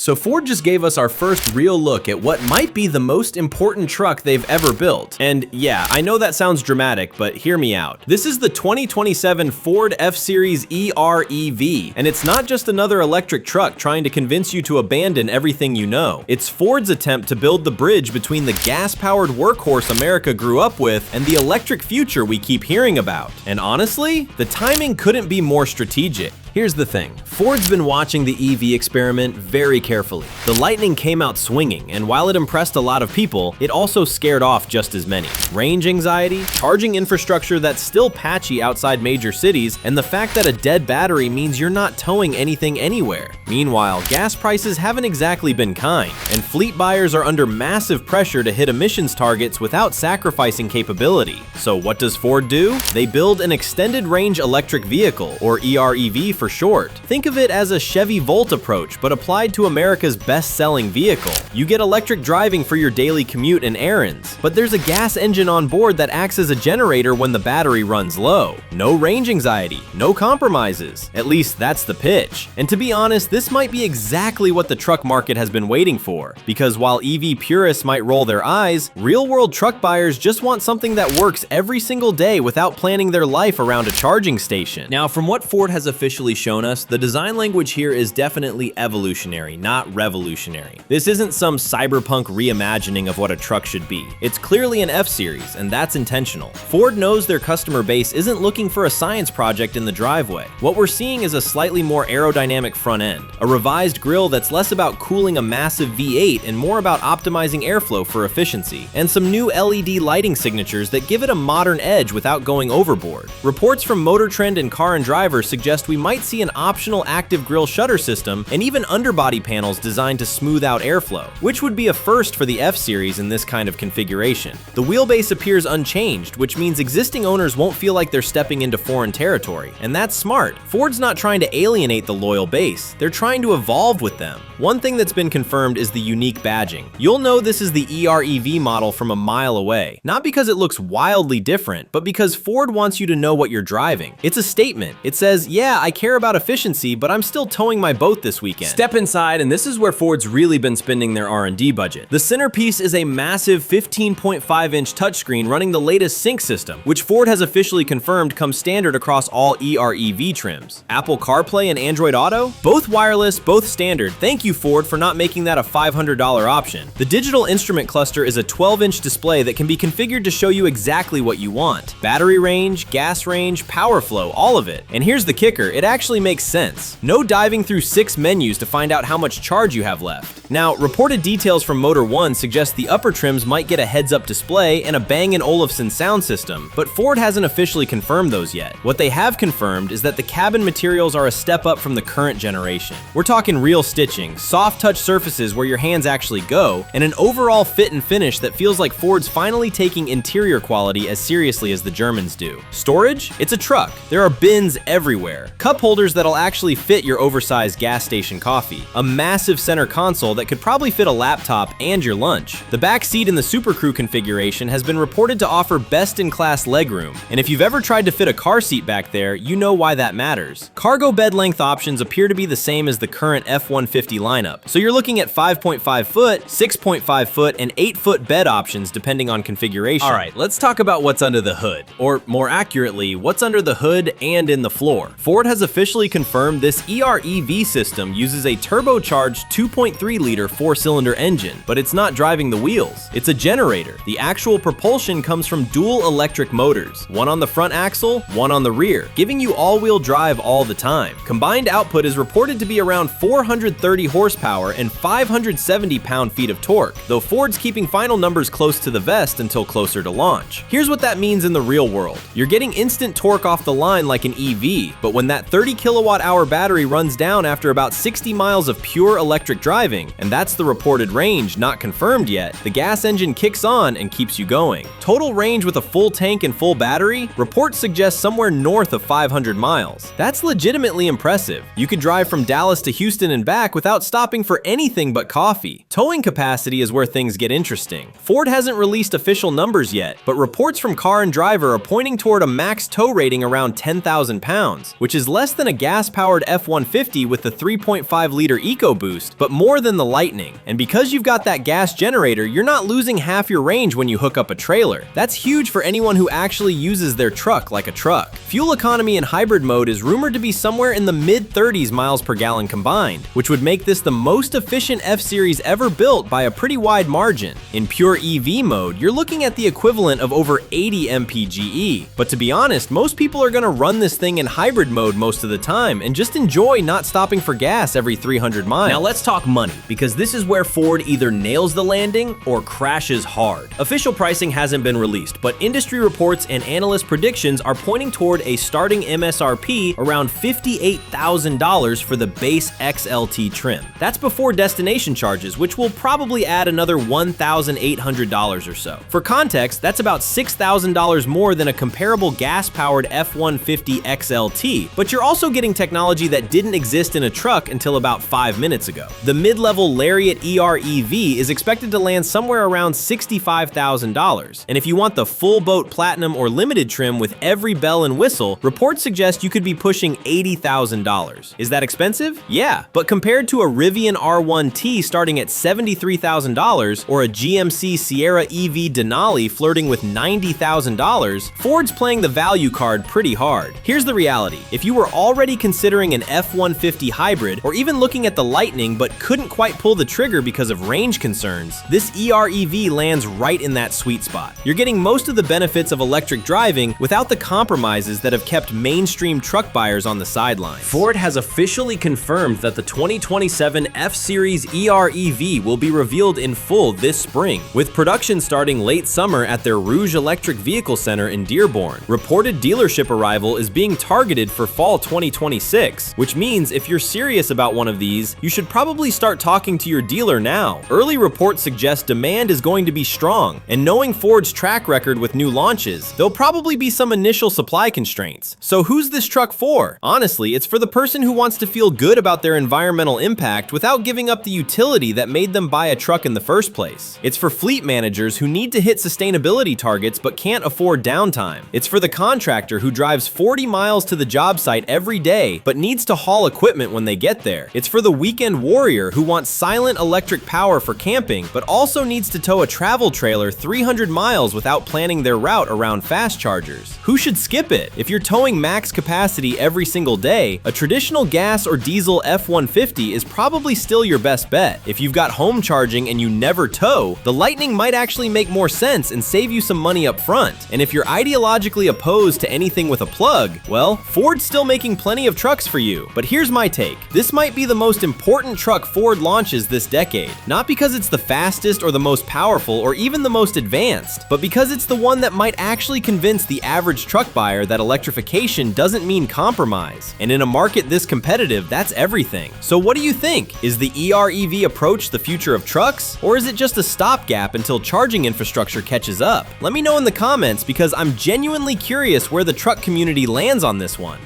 So Ford just gave us our first real look at what might be the most important truck they've ever built. And yeah, I know that sounds dramatic, but hear me out. This is the 2027 Ford F-Series EREV, and it's not just another electric truck trying to convince you to abandon everything you know. It's Ford's attempt to build the bridge between the gas-powered workhorse America grew up with and the electric future we keep hearing about. And honestly, the timing couldn't be more strategic. Here's the thing, Ford's been watching the EV experiment very carefully. The Lightning came out swinging, and while it impressed a lot of people, it also scared off just as many. Range anxiety, charging infrastructure that's still patchy outside major cities, and the fact that a dead battery means you're not towing anything anywhere. Meanwhile, gas prices haven't exactly been kind, and fleet buyers are under massive pressure to hit emissions targets without sacrificing capability. So what does Ford do? They build an extended range electric vehicle, or EREV for short. Think of it as a Chevy Volt approach, but applied to America's best-selling vehicle. You get electric driving for your daily commute and errands, but there's a gas engine on board that acts as a generator when the battery runs low. No range anxiety, no compromises. At least that's the pitch. And to be honest, this might be exactly what the truck market has been waiting for, because while EV purists might roll their eyes, real-world truck buyers just want something that works every single day without planning their life around a charging station. Now, from what Ford has officially shown us, the design language here is definitely evolutionary, not revolutionary. This isn't some cyberpunk reimagining of what a truck should be. It's clearly an F-Series, and that's intentional. Ford knows their customer base isn't looking for a science project in the driveway. What we're seeing is a slightly more aerodynamic front end, a revised grille that's less about cooling a massive V8 and more about optimizing airflow for efficiency, and some new LED lighting signatures that give it a modern edge without going overboard. Reports from Motor Trend and Car and Driver suggest we might see an optional active grille shutter system and even underbody panels designed to smooth out airflow, which would be a first for the F-Series in this kind of configuration. The wheelbase appears unchanged, which means existing owners won't feel like they're stepping into foreign territory, and that's smart. Ford's not trying to alienate the loyal base, they're trying to evolve with them. One thing that's been confirmed is the unique badging. You'll know this is the EREV model from a mile away, not because it looks wildly different, but because Ford wants you to know what you're driving. It's a statement. It says, yeah, I care about efficiency, but I'm still towing my boat this weekend. Step inside, and this is where Ford's really been spending their R&D budget. The centerpiece is a massive 15.5-inch touchscreen running the latest sync system, which Ford has officially confirmed comes standard across all EREV trims. Apple CarPlay and Android Auto? Both wireless, both standard. Thank you, Ford, for not making that a $500 option. The digital instrument cluster is a 12-inch display that can be configured to show you exactly what you want. Battery range, gas range, power flow, all of it. And here's the kicker, it actually makes sense. No diving through 6 menus to find out how much charge you have left. Now, reported details from Motor One suggest the upper trims might get a heads-up display and a Bang & Olufsen sound system, but Ford hasn't officially confirmed those yet. What they have confirmed is that the cabin materials are a step up from the current generation. We're talking real stitching, soft touch surfaces where your hands actually go, and an overall fit and finish that feels like Ford's finally taking interior quality as seriously as the Germans do. Storage? It's a truck. There are bins everywhere. Cup holders that'll actually fit your oversized gas station coffee. A massive center console that could probably fit a laptop and your lunch. The back seat in the Super Crew configuration has been reported to offer best-in-class legroom, and if you've ever tried to fit a car seat back there, you know why that matters. Cargo bed length options appear to be the same as the current F-150 lineup, so you're looking at 5.5 foot, 6.5 foot, and 8-foot bed options depending on configuration. Alright, let's talk about what's under the hood, or more accurately, what's under the hood and in the floor. Ford has officially confirmed this EREV system uses a turbocharged 2.3-liter 4-cylinder engine, but it's not driving the wheels. It's a generator. The actual propulsion comes from dual electric motors, one on the front axle, one on the rear, giving you all-wheel drive all the time. Combined output is reported to be around 430 horsepower and 570 pound-feet of torque, though Ford's keeping final numbers close to the vest until closer to launch. Here's what that means in the real world. You're getting instant torque off the line like an EV, but when that 30 kilowatt-hour battery runs down after about 60 miles of pure electric driving, and that's the reported range, not confirmed yet, the gas engine kicks on and keeps you going. Total range with a full tank and full battery? Reports suggest somewhere north of 500 miles. That's legitimately impressive. You could drive from Dallas to Houston and back without stopping for anything but coffee. Towing capacity is where things get interesting. Ford hasn't released official numbers yet, but reports from Car and Driver are pointing toward a max tow rating around 10,000 pounds, which is less than a gas-powered F-150 with the 3.5-liter EcoBoost, but more than the Lightning. And because you've got that gas generator, you're not losing half your range when you hook up a trailer. That's huge for anyone who actually uses their truck like a truck. Fuel economy in hybrid mode is rumored to be somewhere in the mid-30s miles per gallon combined, which would make this the most efficient F-Series ever built by a pretty wide margin. In pure EV mode, you're looking at the equivalent of over 80 mpge. But to be honest, most people are gonna run this thing in hybrid mode most of the time and just enjoy not stopping for gas every 300 miles. Now let's talk money, because this is where Ford either nails the landing or crashes hard. Official pricing hasn't been released, but industry reports and analyst predictions are pointing toward a starting MSRP around $58,000 for the base XLT trim. That's before destination charges, which will probably add another $1,800 or so. For context, that's about $6,000 more than a comparable gas-powered F-150 XLT, but you're also getting technology that didn't exist in a truck until about 5 minutes ago. The mid-level Lariat EREV is expected to land somewhere around $65,000, and if you want the full boat platinum or limited trim with every bell and whistle, reports suggest you could be pushing $80,000. Is that expensive? Yeah, but compared to a Rivian R1T starting at $73,000 or a GMC Sierra EV Denali flirting with $90,000, Ford's playing the value card pretty hard. Here's the reality. If you were already considering an F-150 hybrid or even looking at the Lightning but couldn't quite pull the trigger because of range concerns, this EREV lands right in that sweet spot. You're getting most of the benefits of electric driving without the compromises that have kept mainstream truck buyers on the sidelines. Ford has officially confirmed that the 2027 F-Series EREV will be revealed in full this spring, with production starting late summer at their Rouge Electric Vehicle Center in Dearborn. Reported dealership arrival is being targeted for fall 2026, which means if you're serious about one of these, you should probably start talking to your dealer now. Early reports suggest demand is going to be strong, and knowing Ford's track record with new launches, there'll probably be some initial supply constraints. So who's this truck for? Honestly, it's for the person who wants to feel good about their environmental impact without giving up the utility that made them buy a truck in the first place. It's for fleet managers who need to hit sustainability targets but can't afford downtime. It's for the contractor who drives 40 miles to the job site every day but needs to haul equipment when they get there. It's for the weekend warrior who wants silent electric power for camping but also needs to tow a travel trailer 300 miles without planning their route around fast chargers. Who should skip it? If you're towing max capacity every single day, a traditional gas or diesel F-150 is probably still your best bet. If you've got home charging and you never tow, the Lightning might actually make more sense and save you some money up front. And if you're ideologically opposed to anything with a plug, well, Ford's still making plenty of trucks for you. But here's my take. This might be the most important truck Ford launches this decade. Not because it's the fastest or the most powerful or even the most advanced, but because it's the one that might actually convince the average truck buyer that electrification doesn't mean compromise. And in a market this competitive, that's everything. So what do you think? Is the EREV approach the future of trucks? Or is it just a stopgap until charging infrastructure catches up? Let me know in the comments because I'm genuinely curious where the truck community lands on this one.